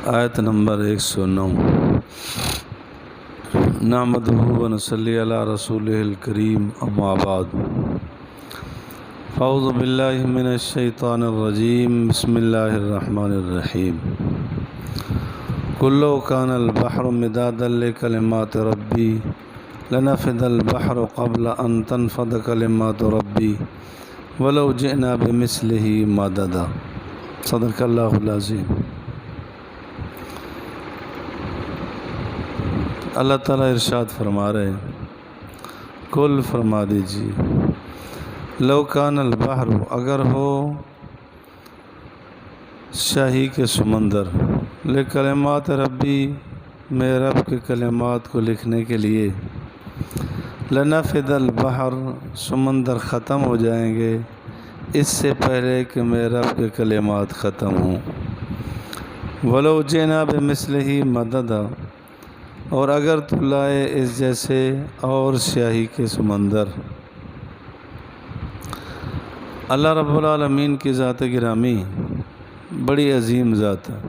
آیت نمبر 109۔ نحمدہ و نصلی علی رسولہ الکریم، اما بعد۔ اعوذ باللہ من الشیطان الرجیم، بسم اللہ الرحمن الرحیم۔ قل لو کان البحر مدادا لکلمات ربی لنفد البحر قبل ان تنفد کلمات ربی ولو جئنا بمثلہ مددا۔ صدق اللہ العظیم۔ اللہ تعالیٰ ارشاد فرما رہے ہیں، کل فرما دیجیے، لو کان البحر، اگر ہو شاہی کے سمندر، لکلمات ربی، میرے رب کے کلمات کو لکھنے کے لیے، لنفد البحر، سمندر ختم ہو جائیں گے اس سے پہلے کہ میرے رب کے کلمات ختم ہوں۔ ولو جئنا بمثلہ مددا، اور اگر تو لائے اس جیسے اور سیاہی کے سمندر۔ اللہ رب العالمین کی ذات گرامی بڑی عظیم ذات ہے،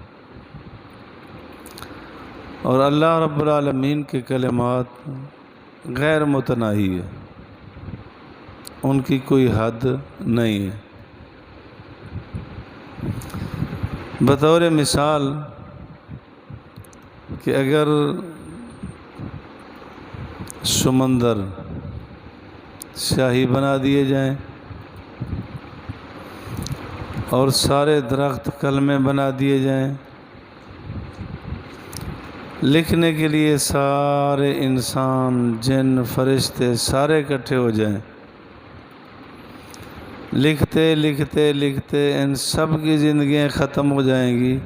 اور اللہ رب العالمین کے کلمات غیر متناہی ہے، ان کی کوئی حد نہیں ہے۔ بطور مثال کہ اگر سمندر سیاہی بنا دیے جائیں اور سارے درخت کلمے بنا دیے جائیں، لکھنے کے لیے سارے انسان، جن، فرشتے سارے اکٹھے ہو جائیں، لکھتے لکھتے لکھتے ان سب کی زندگیاں ختم ہو جائیں گی،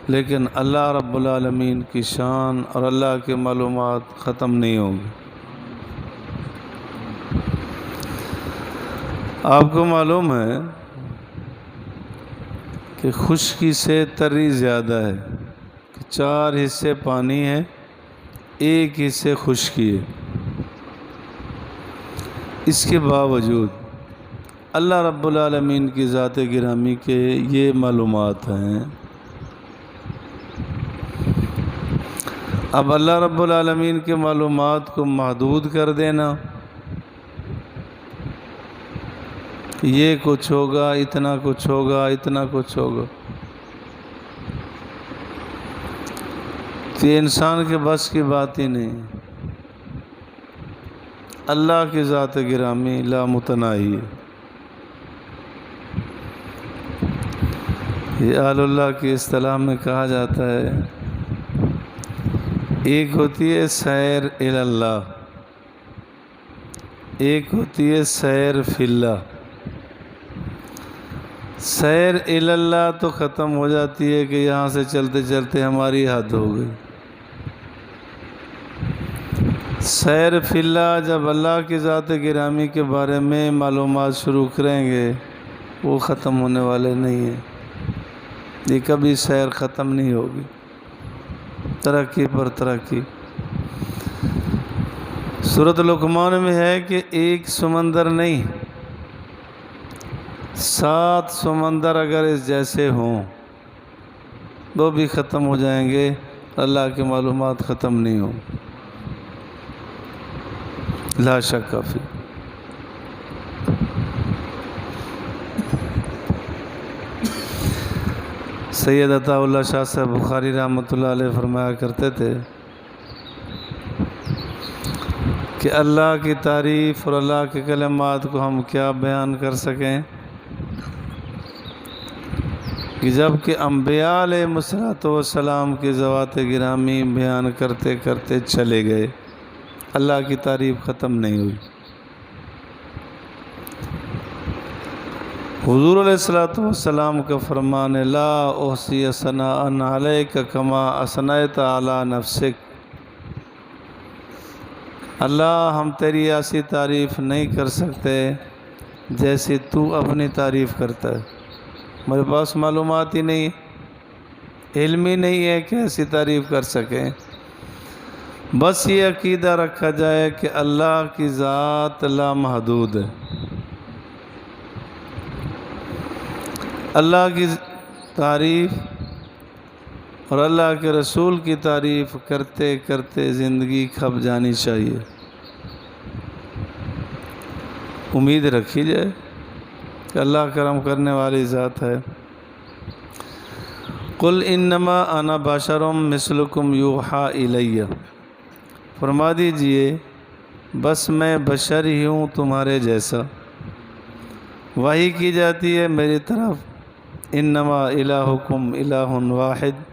لیکن اللہ رب العالمین کی شان اور اللہ کے معلومات ختم نہیں ہوں گی۔ آپ کو معلوم ہے کہ خشکی سے تری زیادہ ہے، کہ 4 حصے پانی ہے، 1 حصے خشکی ہے۔ اس کے باوجود اللہ رب العالمین کی ذات گرامی کے یہ معلومات ہیں۔ اب اللہ رب العالمین کے معلومات کو محدود کر دینا، یہ کچھ ہوگا، اتنا کچھ ہوگا، اتنا کچھ ہوگا، یہ انسان کے بس کی بات ہی نہیں۔ اللہ کی ذات گرامی لامتناہی ہے۔ یہ اہل اللہ کی اصطلاح میں کہا جاتا ہے، ایک ہوتی ہے سیر الی اللہ، ایک ہوتی ہے سیر فی اللہ۔ سیر الی اللہ تو ختم ہو جاتی ہے کہ یہاں سے چلتے چلتے ہماری حد ہو گئی۔ سیر فی اللہ، جب اللہ کی ذات گرامی کے بارے میں معلومات شروع کریں گے، وہ ختم ہونے والے نہیں ہیں، یہ کبھی سیر ختم نہیں ہوگی، ترقی پر ترقی۔ سورۃ لقمان میں ہے کہ ایک سمندر نہیں، 7 سمندر اگر اس جیسے ہوں وہ بھی ختم ہو جائیں گے، اللہ کی معلومات ختم نہیں ہوں، لا شک کافی۔ سید عطا اللہ شاہ صاحب بخاری رحمۃ اللہ علیہ فرمایا کرتے تھے کہ اللہ کی تعریف اور اللہ کے کلمات کو ہم کیا بیان کر سکیں، کہ جب کہ انبیاء علیہ السلام کی ذوات گرامی بیان کرتے کرتے چلے گئے، اللہ کی تعریف ختم نہیں ہوئی۔ حضور علیہ السلام کا فرمان ہے، لا احصی ثناء علیک کما اثنیت علی نفسک۔ اللہ، ہم تیری ایسی تعریف نہیں کر سکتے جیسے تو اپنی تعریف کرتا ہے۔ میرے پاس معلومات ہی نہیں، علم ہی نہیں ہے کہ ایسی تعریف کر سکیں۔ بس یہ عقیدہ رکھا جائے کہ اللہ کی ذات لامحدود ہے، اللہ کی تعریف اور اللہ کے رسول کی تعریف کرتے کرتے زندگی کھپ جانی چاہیے۔ امید رکھی جائے کہ اللہ کرم کرنے والی ذات ہے۔ قل انما انا بشر مثلکم یوحی الی، فرما دیجئے بس میں بشر ہی ہوں تمہارے جیسا، وحی کی جاتی ہے میری طرف۔ انما الہکم الہ واحد،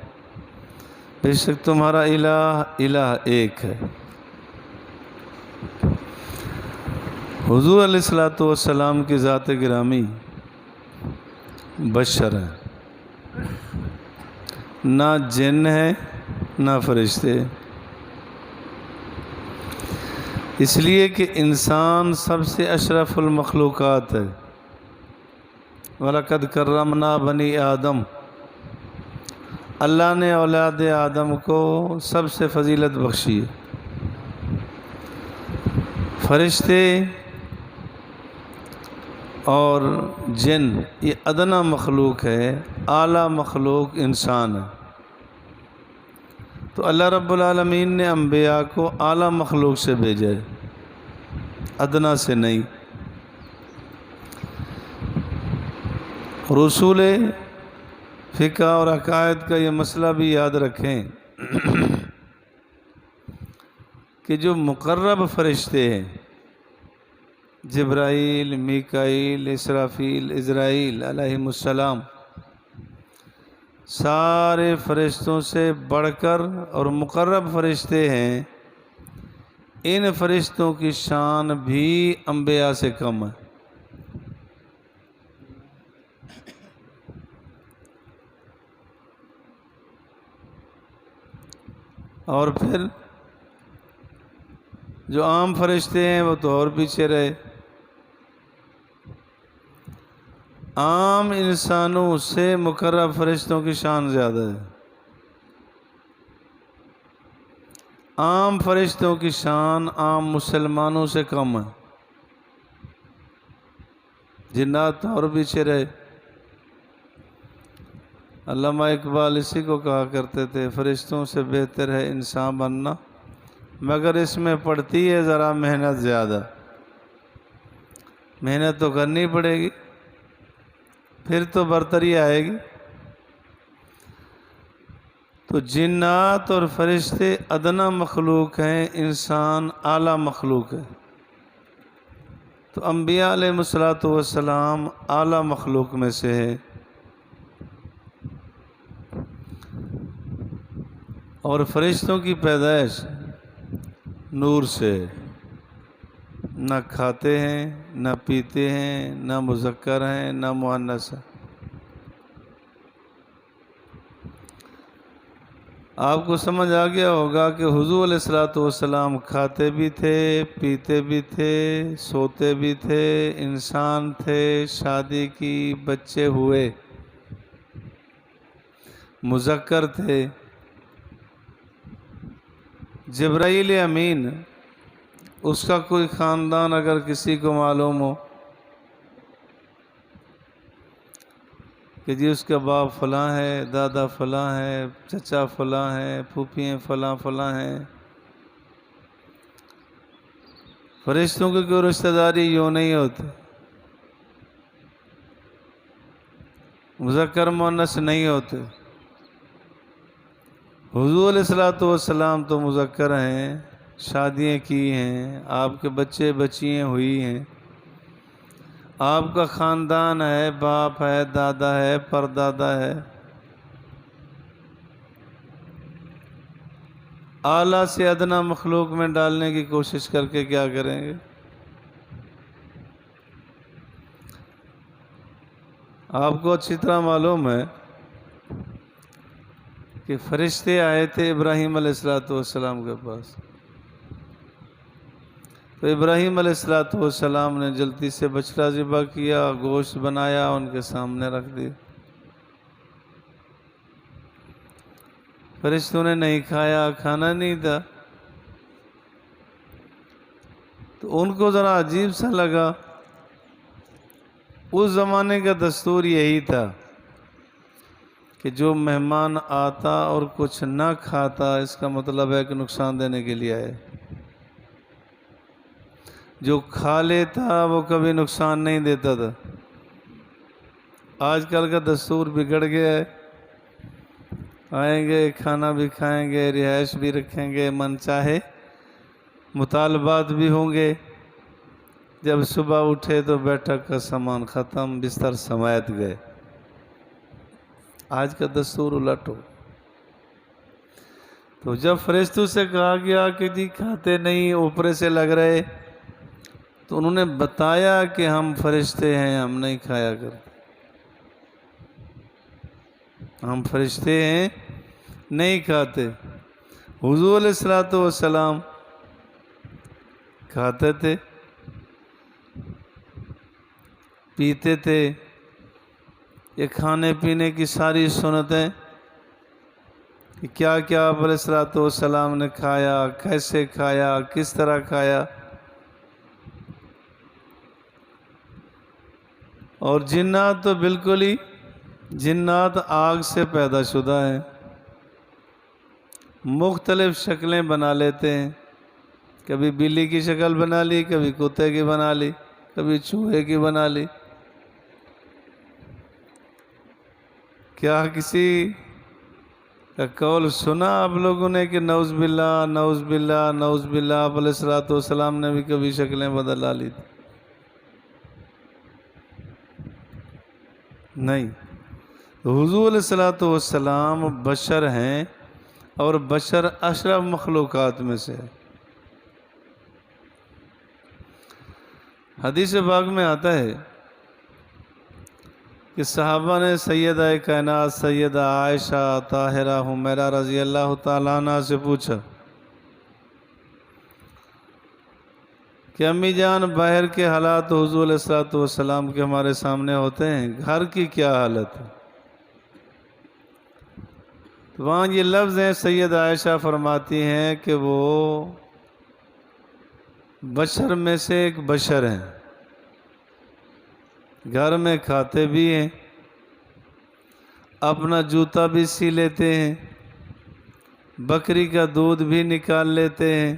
بے شک تمہارا الہ ایک ہے۔ حضور علیہ السلام کی ذات گرامی بشر ہے، نہ جن ہے نہ فرشتے، اس لیے کہ انسان سب سے اشرف المخلوقات ہے۔ وَلَقَدْ كَرَّمْنَا بَنِي آدم، اللہ نے اولاد آدم کو سب سے فضیلت بخشی ہے۔ فرشتے اور جن یہ ادنا مخلوق ہے، اعلیٰ مخلوق انسان ہے۔ تو اللہ رب العالمین نے انبیاء کو اعلیٰ مخلوق سے بھیجا ہے، ادنا سے نہیں۔ رسول فقہ اور عقائد کا یہ مسئلہ بھی یاد رکھیں کہ جو مقرب فرشتے ہیں، جبرائیل، میکائیل، اسرافیل، عزرائیل علیہم السلام، سارے فرشتوں سے بڑھ کر اور مقرب فرشتے ہیں۔ ان فرشتوں کی شان بھی انبیاء سے کم ہے۔ اور پھر جو عام فرشتے ہیں وہ تو اور پیچھے رہے۔ عام انسانوں سے مقرب فرشتوں کی شان زیادہ ہے۔ عام فرشتوں کی شان عام مسلمانوں سے کم ہے، جنات اور پیچھے رہے۔ علامہ اقبال اسی کو کہا کرتے تھے، فرشتوں سے بہتر ہے انسان بننا، مگر اس میں پڑتی ہے ذرا محنت زیادہ۔ محنت تو کرنی پڑے گی، پھر تو برتری آئے گی۔ تو جنات اور فرشتے ادنا مخلوق ہیں، انسان اعلیٰ مخلوق ہے۔ تو انبیاء علیہ السلام اعلیٰ مخلوق میں سے ہے۔ اور فرشتوں کی پیدائش نور سے، نہ کھاتے ہیں نہ پیتے ہیں، نہ مذکر ہیں نہ مؤنث ہیں۔ آپ کو سمجھ آ گیا ہوگا کہ حضور علیہ السلام کھاتے بھی تھے، پیتے بھی تھے، سوتے بھی تھے، انسان تھے، شادی کی، بچے ہوئے، مذکر تھے۔ جبرائیل امین، اس کا کوئی خاندان اگر کسی کو معلوم ہو کہ جی اس کا باپ فلاں ہے، دادا فلاں ہے، چچا فلاں ہے، پھوپھیاں فلاں فلاں ہیں، فرشتوں کی کوئی رشتہ داری یوں نہیں ہوتی، مذکر مؤنث نہیں ہوتے۔ حضور علیہ السلام تو مذکر ہیں، شادیاں کی ہیں، آپ کے بچے بچیاں ہوئی ہیں، آپ کا خاندان ہے، باپ ہے، دادا ہے، پردادا ہے۔ اعلیٰ سے ادنا مخلوق میں ڈالنے کی کوشش کر کے کیا کریں گے؟ آپ کو اچھی طرح معلوم ہے کہ فرشتے آئے تھے ابراہیم علیہ السلام کے پاس، تو ابراہیم علیہ السلام نے جلدی سے بچڑا ذبح کیا، گوشت بنایا، ان کے سامنے رکھ دیا۔ فرشتوں نے نہیں کھایا، کھانا نہیں تھا، تو ان کو ذرا عجیب سا لگا۔ اس زمانے کا دستور یہی تھا کہ جو مہمان آتا اور کچھ نہ کھاتا اس کا مطلب ہے کہ نقصان دینے کے لیے آئے، جو کھا لیتا وہ کبھی نقصان نہیں دیتا تھا۔ آج کل کا دستور بگڑ گیا ہے، آئیں گے کھانا بھی کھائیں گے، رہائش بھی رکھیں گے، من چاہے مطالبات بھی ہوں گے، جب صبح اٹھے تو بیٹھک کا سامان ختم، بستر سمیت گئے۔ آج کا دستور الٹ ہو۔ تو جب فرشتوں سے کہا گیا کہ جی کھاتے نہیں، اوپر سے لگ رہے، تو انہوں نے بتایا کہ ہم فرشتے ہیں، ہم نہیں کھایا کرتے، ہم فرشتے ہیں نہیں کھاتے۔ حضور علیہ السلام کھاتے تھے، پیتے تھے۔ یہ کھانے پینے کی ساری سنتیں کہ کیا کیا آپ علیہ السلام نے کھایا، کیسے کھایا، کس طرح کھایا۔ اور جنات تو بالکل ہی، جنات آگ سے پیدا شدہ ہیں، مختلف شکلیں بنا لیتے ہیں، کبھی بلی کی شکل بنا لی، کبھی کتے کی بنا لی، کبھی چوہے کی بنا لی۔ کیا کسی کا قول سنا آپ لوگوں نے کہ نعوذ باللہ نعوذ باللہ نعوذ باللہ آپ علیہ السلام نے بھی کبھی شکلیں بدل ڈالی تھی؟ نہیں۔ حضور علیہ السلام بشر ہیں، اور بشر اشرف مخلوقات میں سے ہے۔ حدیث پاک میں آتا ہے کہ صحابہ نے سیدہ کائنات سیدہ عائشہ طاہرہ حمیرہ رضی اللہ تعالیٰ عنہ سے پوچھا کہ امی جان باہر کے حالات حضور علیہ السلام کے ہمارے سامنے ہوتے ہیں، گھر کی کیا حالت ہے؟ تو وہاں یہ لفظ ہیں، سیدہ عائشہ فرماتی ہیں کہ وہ بشر میں سے ایک بشر ہیں، گھر میں کھاتے بھی ہیں، اپنا جوتا بھی سی لیتے ہیں، بکری کا دودھ بھی نکال لیتے ہیں،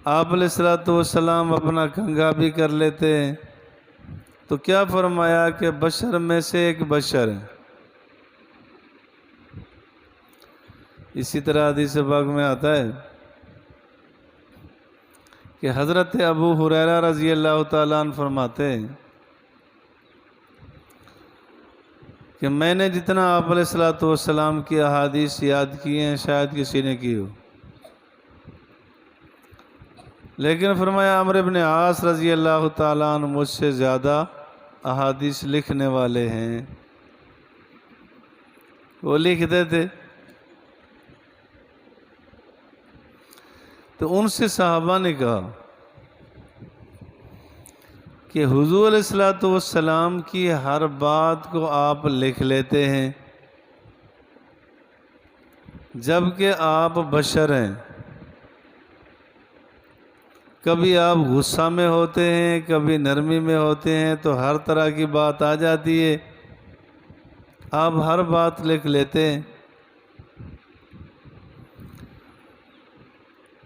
آپ علیہ السلام اپنا کنگھا بھی کر لیتے ہیں۔ تو کیا فرمایا کہ بشر میں سے ایک بشر ہے۔ اسی طرح حدیث پاک میں آتا ہے کہ حضرت ابو ہریرہ رضی اللہ تعالیٰ عنہ فرماتے ہیں کہ میں نے جتنا آپ علیہ السلام کی احادیث یاد کی ہیں شاید کسی نے کی ہو، لیکن فرمایا عمرو بن عاص رضی اللہ تعالیٰ عنہ مجھ سے زیادہ احادیث لکھنے والے ہیں۔ وہ لکھتے تھے، تو ان سے صحابہ نے کہا کہ حضور علیہ السلام کی ہر بات کو آپ لکھ لیتے ہیں، جبکہ آپ بشر ہیں، کبھی آپ غصہ میں ہوتے ہیں، کبھی نرمی میں ہوتے ہیں، تو ہر طرح کی بات آ جاتی ہے، آپ ہر بات لکھ لیتے ہیں۔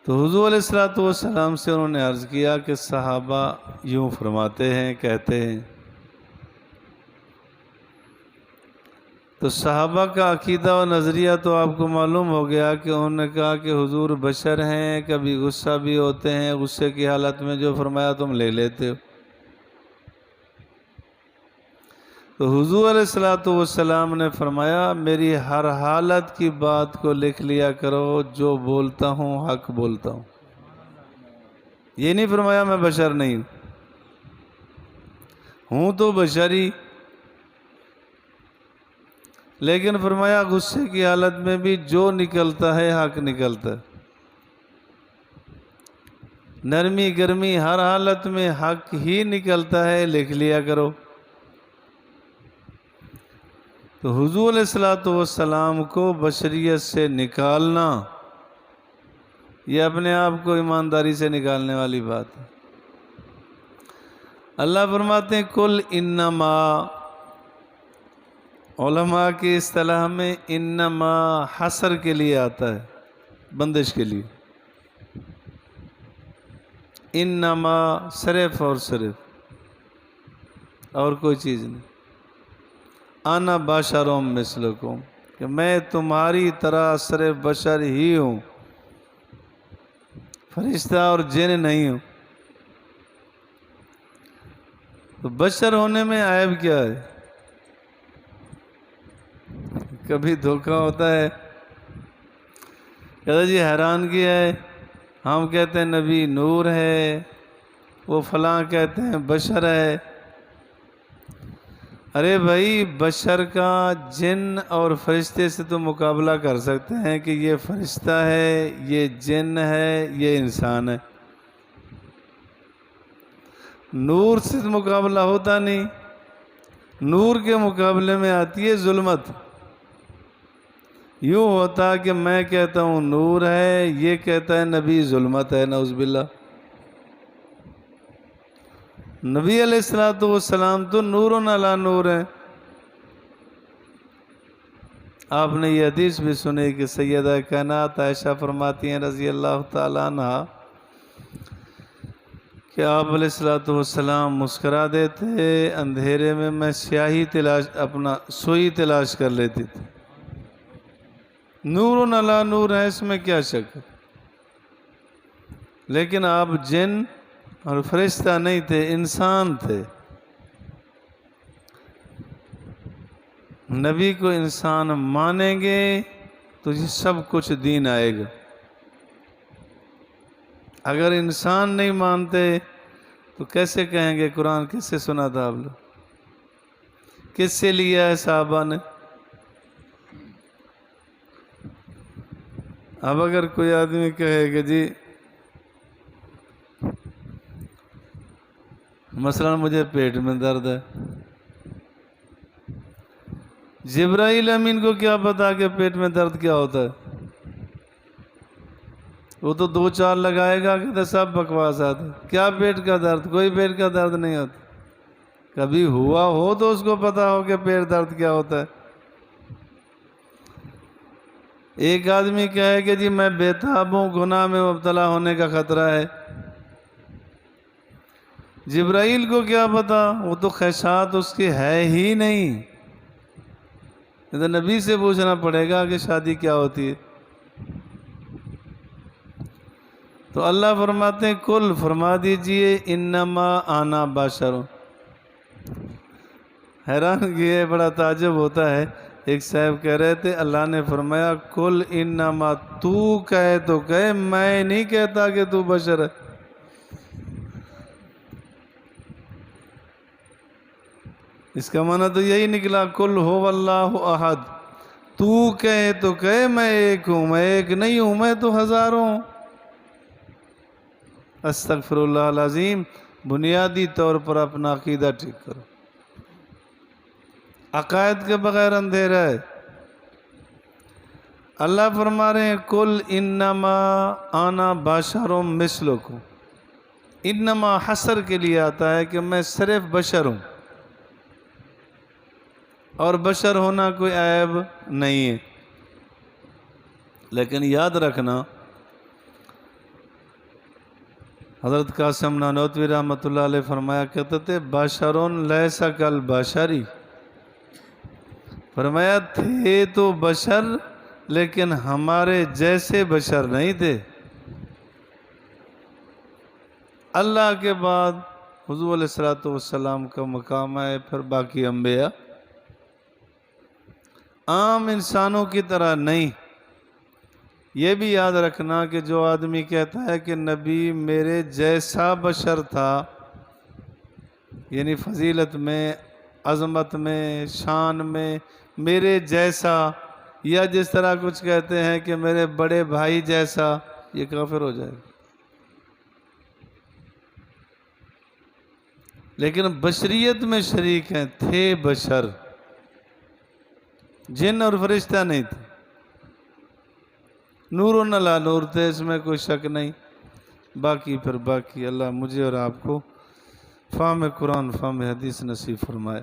تو حضور علیہ السلام سے انہوں نے عرض کیا کہ صحابہ یوں فرماتے ہیں، کہتے ہیں۔ تو صحابہ کا عقیدہ و نظریہ تو آپ کو معلوم ہو گیا کہ انہوں نے کہا کہ حضور بشر ہیں، کبھی غصہ بھی ہوتے ہیں، غصے کی حالت میں جو فرمایا تم لے لیتے ہو۔ تو حضور علیہ السلام نے فرمایا میری ہر حالت کی بات کو لکھ لیا کرو، جو بولتا ہوں حق بولتا ہوں۔ یہ نہیں فرمایا میں بشر نہیں ہوں تو بشری، لیکن فرمایا غصے کی حالت میں بھی جو نکلتا ہے حق نکلتا ہے، نرمی گرمی ہر حالت میں حق ہی نکلتا ہے، لکھ لیا کرو۔ تو حضور علیہ السلام کو بشریت سے نکالنا یہ اپنے آپ کو ایمانداری سے نکالنے والی بات ہے۔ اللہ فرماتے ہیں کل انما علماء کی اصطلاح میں انما حصر کے لیے آتا ہے، بندش کے لیے. انما صرف اور صرف، اور کوئی چیز نہیں. انا بشر مثلکم، کہ میں تمہاری طرح صرف بشر ہی ہوں، فرشتہ اور جن نہیں ہوں. تو بشر ہونے میں عیب کیا ہے؟ کبھی دھوکہ ہوتا ہے، کہتا جی حیرانگی ہے، ہم کہتے ہیں نبی نور ہے، وہ فلاں کہتے ہیں بشر ہے. ارے بھائی، بشر کا جن اور فرشتے سے تو مقابلہ کر سکتے ہیں کہ یہ فرشتہ ہے، یہ جن ہے، یہ انسان ہے. نور سے مقابلہ ہوتا نہیں. نور کے مقابلے میں آتی ہے ظلمت. یوں ہوتا کہ میں کہتا ہوں نور ہے، یہ کہتا ہے نبی ظلمت ہے، نعوذ باللہ. نبی علیہ السلام تو نور علی نور ہے. آپ نے یہ حدیث بھی سنی کہ سیدہ کائنات عائشہ فرماتی ہیں رضی اللہ تعالیٰ عنہ کہ آپ علیہ السلام مسکرا دیتے، اندھیرے میں میں سیاہی اپنا سوئی تلاش کر لیتی تھی. نور علی نور ہے، اس میں کیا شک ہے. لیکن آپ جن اور فرشتہ نہیں تھے، انسان تھے. نبی کو انسان مانیں گے تو یہ سب کچھ دین آئے گا. اگر انسان نہیں مانتے تو کیسے کہیں گے قرآن کس سے سنا تھا آپ لوگ؟ کس سے لیا ہے صحابہ نے؟ اب اگر کوئی آدمی کہے کہ جی مثلا مجھے پیٹ میں درد ہے، جبرائیل امین کو کیا پتا کہ پیٹ میں درد کیا ہوتا ہے؟ وہ تو 2-4 لگائے گا کہ سب بکواسات ہے. کیا پیٹ کا درد؟ کوئی پیٹ کا درد نہیں ہوتا. کبھی ہوا ہو تو اس کو پتا ہو کہ پیٹ درد کیا ہوتا ہے. ایک آدمی کہے کہ جی میں بےتاب ہوں، گناہ میں مبتلا ہونے کا خطرہ ہے. جبرائیل کو کیا پتا؟ وہ تو خیشات اس کی ہے ہی نہیں. تو نبی سے پوچھنا پڑے گا کہ شادی کیا ہوتی ہے. تو اللہ فرماتے ہیں کل فرما دیجئے انما انا بشر. حیران یہ بڑا تعجب ہوتا ہے. ایک صاحب کہہ رہے تھے اللہ نے فرمایا کل انما، تو کہے تو کہے، میں نہیں کہتا کہ تو بشر ہے. اس کا معنی تو یہی نکلا کل هو اللہ احد. تو کہے تو کہے میں ایک ہوں، میں ایک نہیں ہوں، میں تو ہزاروں ہوں. استغفر اللہ العظیم. بنیادی طور پر اپنا عقیدہ ٹھیک کرو. عقائد کے بغیر اندھیرا ہے. اللہ فرما رہے ہیں کل انما انا بشر مثلکم. انما حصر کے لیے آتا ہے کہ میں صرف بشر ہوں، اور بشر ہونا کوئی عیب نہیں ہے. لیکن یاد رکھنا حضرت قاسم نانوتوی رحمۃ اللہ علیہ فرمایا کرتے تھے بشرٌ لیس کالبشری. فرمایا تھے تو بشر لیکن ہمارے جیسے بشر نہیں تھے. اللہ کے بعد حضور علیہ السلام کا مقام ہے، پھر باقی انبیاء. عام انسانوں کی طرح نہیں. یہ بھی یاد رکھنا کہ جو آدمی کہتا ہے کہ نبی میرے جیسا بشر تھا، یعنی فضیلت میں، عظمت میں، شان میں میرے جیسا، یا جس طرح کچھ کہتے ہیں کہ میرے بڑے بھائی جیسا، یہ کافر ہو جائے گا. لیکن بشریت میں شریک ہیں، تھے بشر، جن اور فرشتہ نہیں تھے. نور علی نور تھے، اس میں کوئی شک نہیں. باقی پھر باقی اللہ مجھے اور آپ کو فہم قرآن فہم حدیث نصیب فرمائے.